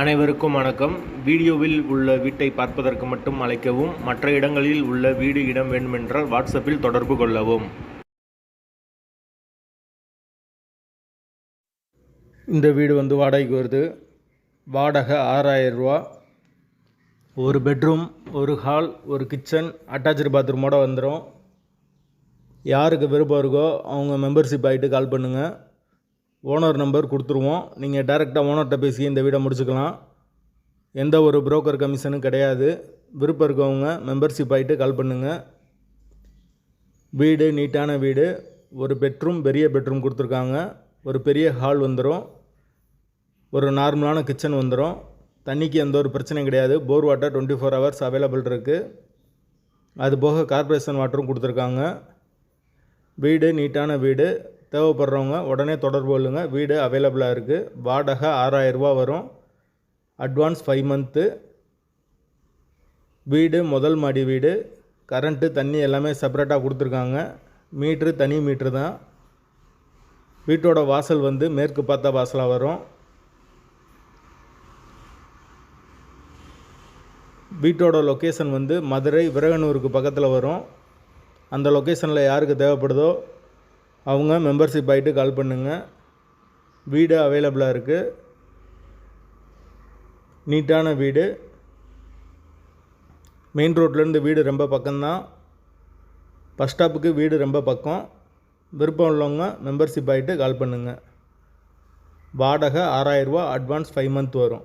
அனைவருக்கும் வணக்கம். வீடியோவில் உள்ள வீட்டை பார்ப்பதற்கு மட்டும் அழைக்கவும். மற்ற இடங்களில் உள்ள வீடு இடம் வேண்டுமென்றால் வாட்ஸ்அப்பில் தொடர்பு கொள்ளவும். இந்த வீடு வாடகைக்கு வருது. வாடகை 6000 ரூபா. ஒரு பெட்ரூம், ஒரு ஹால், ஒரு கிச்சன், அட்டாச்சு பாத்ரூமோடு வந்துடும். யாருக்கு விருப்பம் இருக்கோ அவங்க மெம்பர்ஷிப் ஆகிட்டு கால் பண்ணுங்கள். ஓனர் நம்பர் கொடுத்துருவோம். நீங்கள் டைரெக்டாக ஓனர்கிட்ட பேசி இந்த வீடை முடிச்சுக்கலாம். எந்த ஒரு புரோக்கர் கமிஷனும் கிடையாது. விருப்பம் இருக்கவங்க மெம்பர்ஷிப் ஆகிட்டு கால் பண்ணுங்கள். வீடு நீட்டான வீடு. ஒரு பெட்ரூம், பெரிய பெட்ரூம் கொடுத்துருக்காங்க. ஒரு பெரிய ஹால் வந்துடும். ஒரு நார்மலான கிச்சன் வந்துடும். தண்ணிக்கு எந்த ஒரு பிரச்சனையும் கிடையாது. போர் வாட்டர் 24 ஹவர்ஸ் அவைலபிள் இருக்குது. அது போக கார்ப்பரேஷன் வாட்டரும் கொடுத்துருக்காங்க. வீடு நீட்டான வீடு. தேவைப்படுறவங்க உடனே தொடர்பு கொள்ளுங்கள். வீடு அவைலபிளாக இருக்குது. வாடகை 6000 ரூபா வரும். Advance 5 month. வீடு முதல் மாடி வீடு. கரண்ட்டு தண்ணி எல்லாமே செப்பரேட்டாக கொடுத்துருக்காங்க. மீட்ரு தனி மீட்ரு தான். வீட்டோட வாசல் மேற்கு பார்த்த வாசலாக வரும். வீட்டோட லொக்கேஷன் மதுரை விரகனூருக்கு பக்கத்தில் வரும். அந்த லொக்கேஷனில் யாருக்கு தேவைப்படுதோ அவங்க மெம்பர்ஷிப் ஆகிட்டு கால் பண்ணுங்கள். வீடு அவைலபிளாக இருக்குது. நீட்டான வீடு. மெயின் ரோட்லேருந்து வீடு ரொம்ப பக்கம்தான். பஸ் ஸ்டாப்புக்கு வீடு ரொம்ப பக்கம். விருப்பம் உள்ளவங்க மெம்பர்ஷிப் ஆகிட்டு கால் பண்ணுங்கள். வாடகை 6000 ரூபா. அட்வான்ஸ் 5 மந்த் வரும்.